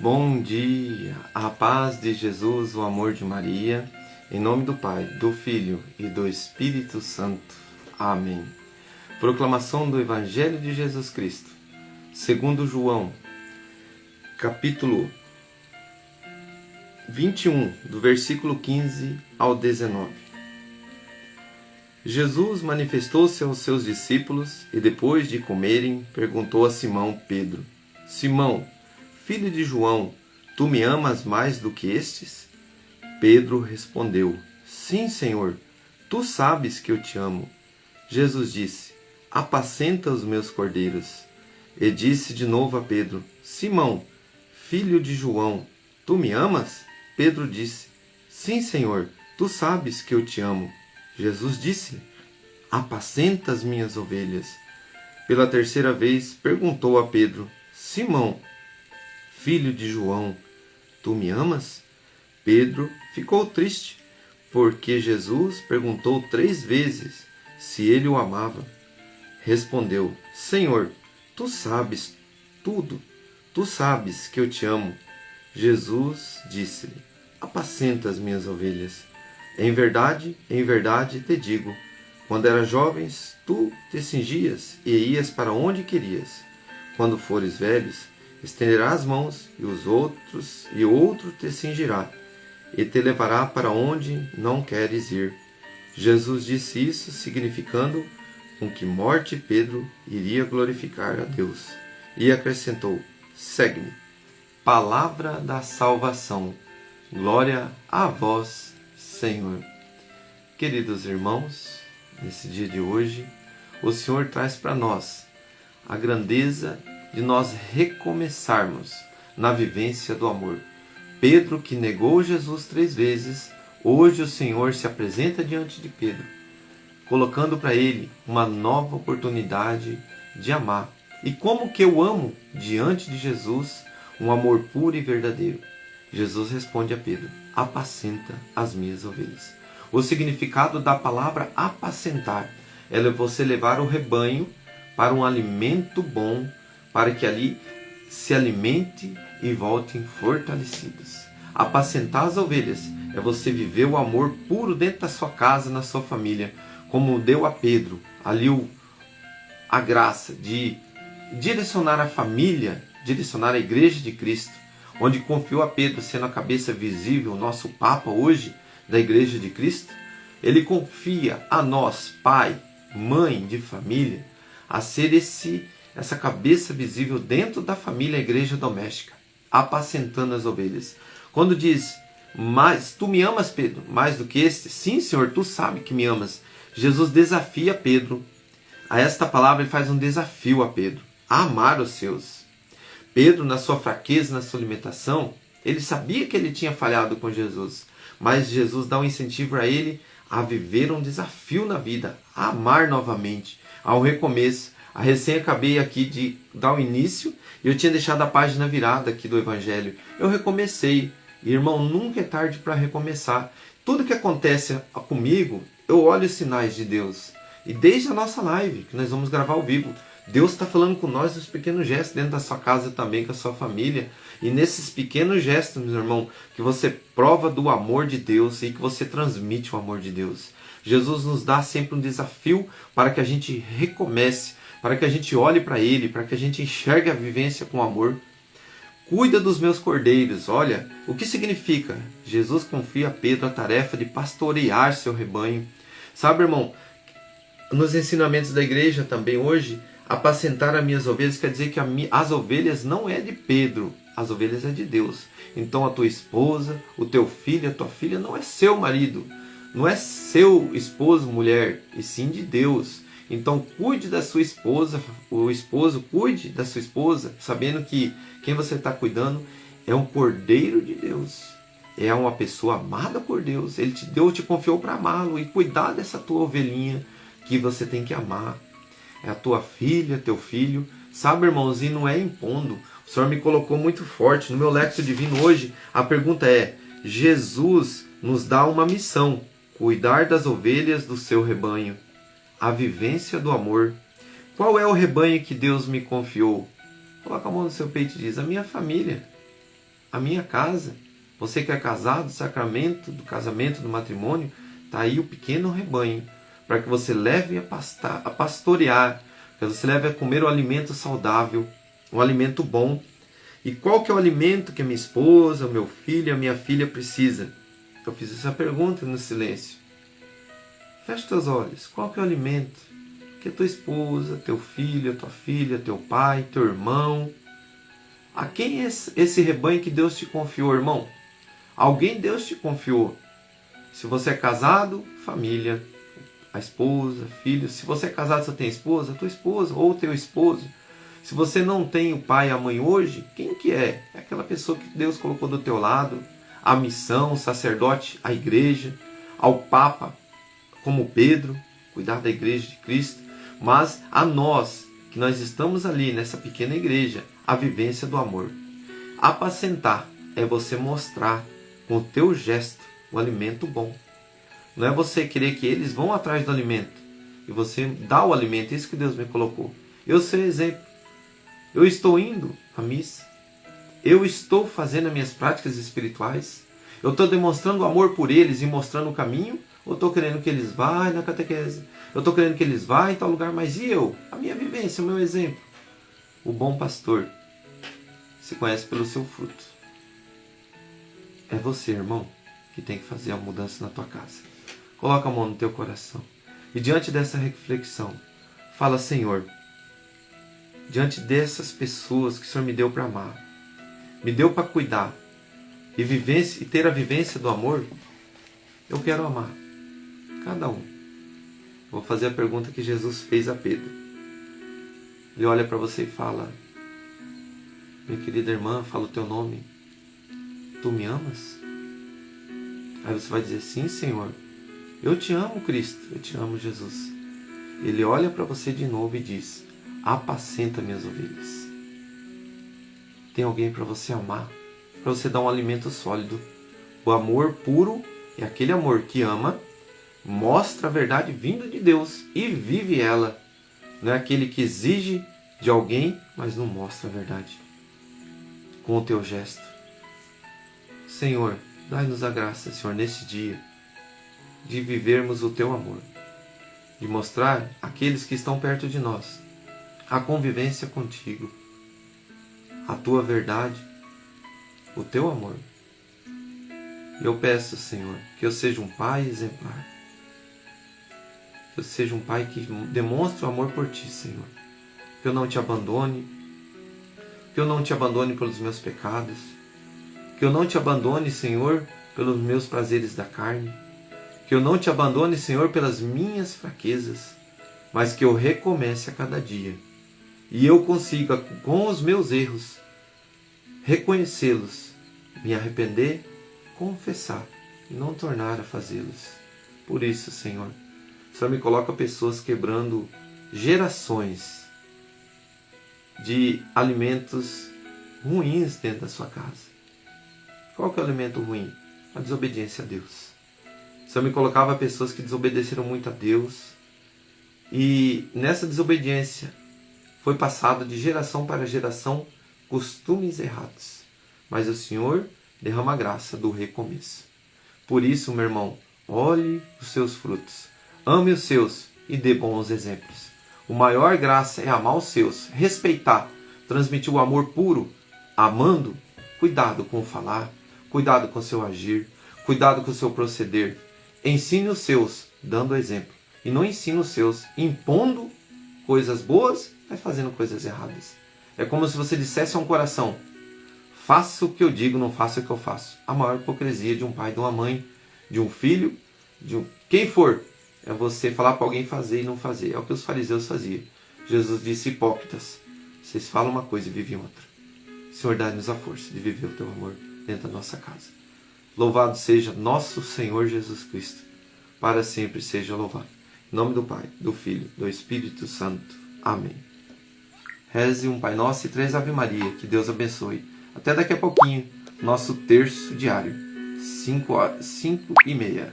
Bom dia, a paz de Jesus, o amor de Maria, em nome do Pai, do Filho e do Espírito Santo. Amém. Proclamação do Evangelho de Jesus Cristo, segundo João, capítulo 21, do versículo 15 ao 19. Jesus manifestou-se aos seus discípulos e, depois de comerem, perguntou a Simão Pedro: Simão, filho de João, tu me amas mais do que estes? Pedro respondeu: Sim, Senhor, tu sabes que eu te amo. Jesus disse: Apacenta os meus cordeiros. E disse de novo a Pedro: Simão, filho de João, tu me amas? Pedro disse: Sim, Senhor, tu sabes que eu te amo. Jesus disse: Apacenta as minhas ovelhas. Pela terceira vez perguntou a Pedro: Simão, filho de João, tu me amas? Pedro ficou triste, porque Jesus perguntou 3 vezes se ele o amava. Respondeu: Senhor, tu sabes tudo, tu sabes que eu te amo. Jesus disse-lhe: Apacenta as minhas ovelhas. Em verdade te digo, quando eras jovens, tu te cingias e ias para onde querias. Quando fores velhos, estenderás as mãos e outro te cingirá e te levará para onde não queres ir. Jesus disse isso, significando com que morte Pedro iria glorificar a Deus. E acrescentou: Segue-me. Palavra da salvação. Glória a vós, Senhor. Queridos irmãos, nesse dia de hoje, o Senhor traz para nós a grandeza de nós recomeçarmos na vivência do amor. Pedro, que negou Jesus 3 vezes, hoje o Senhor se apresenta diante de Pedro, colocando para ele uma nova oportunidade de amar. E como que eu amo diante de Jesus um amor puro e verdadeiro? Jesus responde a Pedro: apacenta as minhas ovelhas. O significado da palavra apacentar é você levar o rebanho para um alimento bom, para que ali se alimente e voltem fortalecidos. Apacentar as ovelhas é você viver o amor puro dentro da sua casa, na sua família, como deu a Pedro ali a graça de direcionar a família, direcionar a igreja de Cristo, onde confiou a Pedro sendo a cabeça visível, o nosso Papa hoje da igreja de Cristo. Ele confia a nós, pai, mãe de família, a ser essa cabeça visível dentro da família, a igreja doméstica, apacentando as ovelhas. Quando diz: mas tu me amas, Pedro, mais do que este? Sim, Senhor, tu sabes que me amas. Jesus desafia Pedro a esta palavra e faz um desafio a Pedro a amar os seus. Pedro, na sua fraqueza, na sua limitação, ele sabia que ele tinha falhado com Jesus, mas Jesus dá um incentivo a ele a viver um desafio na vida, a amar novamente, ao recomeço. A recém acabei aqui de dar o início e eu tinha deixado a página virada aqui do Evangelho. Eu recomecei. Irmão, nunca é tarde para recomeçar. Tudo que acontece comigo, eu olho os sinais de Deus. E desde a nossa live, que nós vamos gravar ao vivo, Deus está falando com nós nos pequenos gestos dentro da sua casa também, com a sua família. E nesses pequenos gestos, meu irmão, que você prova do amor de Deus e que você transmite o amor de Deus. Jesus nos dá sempre um desafio para que a gente recomece, para que a gente olhe para Ele, para que a gente enxergue a vivência com amor. Cuida dos meus cordeiros. Olha, o que significa? Jesus confia a Pedro a tarefa de pastorear seu rebanho. Sabe, irmão, nos ensinamentos da igreja também hoje, apacentar as minhas ovelhas quer dizer que as ovelhas não é de Pedro, as ovelhas é de Deus. Então a tua esposa, o teu filho, a tua filha não é seu marido, não é seu esposo, mulher, e sim de Deus. Então cuide da sua esposa, o esposo cuide da sua esposa, sabendo que quem você está cuidando é um cordeiro de Deus, é uma pessoa amada por Deus. Ele te confiou para amá-lo e cuidar dessa tua ovelhinha que você tem que amar. É a tua filha, teu filho. Sabe, irmãos, e não é impondo. O Senhor me colocou muito forte. No meu Lexo Divino hoje, a pergunta é: Jesus nos dá uma missão: cuidar das ovelhas do seu rebanho. A vivência do amor. Qual é o rebanho que Deus me confiou? Coloca a mão no seu peito e diz: a minha família. a minha casa. Você que é casado, sacramento do casamento, do matrimônio, está aí o pequeno rebanho, para que você leve a pastorear, para que você leve a comer um alimento saudável, um alimento bom. E qual que é o alimento que a minha esposa, o meu filho, a minha filha precisa? Eu fiz essa pergunta no silêncio. Feche teus olhos. Qual que é o alimento que a tua esposa, teu filho, a tua filha, teu pai, teu irmão... A quem é esse rebanho que Deus te confiou, irmão? Alguém Deus te confiou. Se você é casado, família, a esposa, filhos. Se você é casado, você tem esposa, tua esposa ou teu esposo. Se você não tem o pai e a mãe hoje, quem que é? É aquela pessoa que Deus colocou do teu lado. A missão, o sacerdote, a igreja, ao Papa, como Pedro, cuidar da igreja de Cristo. Mas a nós, que nós estamos ali nessa pequena igreja, a vivência do amor. Apacentar é você mostrar com o teu gesto o alimento bom. Não é você querer que eles vão atrás do alimento e você dá o alimento, isso que Deus me colocou. Eu sou exemplo. Eu estou indo à missa. Eu estou fazendo as minhas práticas espirituais. Eu estou demonstrando amor por eles e mostrando o caminho, ou estou querendo que eles vá na catequese? Eu estou querendo que eles vá em tal lugar, mas e eu? A minha vivência, o meu exemplo. O bom pastor se conhece pelo seu fruto. É você, irmão, que tem que fazer a mudança na tua casa. Coloca a mão no teu coração. E diante dessa reflexão, fala: Senhor, diante dessas pessoas que o Senhor me deu para amar, me deu para cuidar e ter a vivência do amor, eu quero amar cada um. Vou fazer a pergunta que Jesus fez a Pedro. Ele olha para você e fala: minha querida irmã, fala o teu nome. Tu me amas? Aí você vai dizer: sim, Senhor. Eu te amo, Cristo. Eu te amo, Jesus. Ele olha para você de novo e diz: apacenta minhas ovelhas. Tem alguém para você amar, para você dar um alimento sólido. O amor puro é aquele amor que ama, mostra a verdade vinda de Deus e vive ela. Não é aquele que exige de alguém, mas não mostra a verdade com o teu gesto. Senhor, dai-nos a graça, Senhor, nesse dia, de vivermos o teu amor, de mostrar àqueles que estão perto de nós a convivência contigo, a tua verdade, o teu amor. Eu peço, Senhor, que eu seja um pai exemplar, que eu seja um pai que demonstre o amor por ti, Senhor. Que eu não te abandone, que eu não te abandone pelos meus pecados, que eu não te abandone, Senhor, pelos meus prazeres da carne, que eu não te abandone, Senhor, pelas minhas fraquezas, mas que eu recomece a cada dia e eu consiga, com os meus erros, reconhecê-los, me arrepender, confessar e não tornar a fazê-los. Por isso, Senhor, o Senhor me coloca pessoas quebrando gerações de alimentos ruins dentro da sua casa. Qual que é o alimento ruim? A desobediência a Deus. O Senhor me colocava pessoas que desobedeceram muito a Deus e nessa desobediência foi passado de geração para geração costumes errados. Mas o Senhor derrama a graça do recomeço. Por isso, meu irmão, olhe os seus frutos, ame os seus e dê bons exemplos. O maior graça é amar os seus, respeitar, transmitir o amor puro, amando. Cuidado com o falar, cuidado com o seu agir, cuidado com o seu proceder. Ensine os seus, dando exemplo. E não ensine os seus impondo coisas boas, mas fazendo coisas erradas. É como se você dissesse a um coração: faça o que eu digo, não faça o que eu faço. A maior hipocrisia de um pai, de uma mãe, de um filho, quem for, é você falar para alguém fazer e não fazer. É o que os fariseus faziam. Jesus disse: hipócritas, vocês falam uma coisa e vivem outra. Senhor, dá-nos a força de viver o teu amor dentro da nossa casa. Louvado seja nosso Senhor Jesus Cristo. Para sempre seja louvado. Em nome do Pai, do Filho, do Espírito Santo. Amém. Reze um Pai Nosso e 3 Ave Maria. Que Deus abençoe. Até daqui a pouquinho, nosso terço diário, 5h30.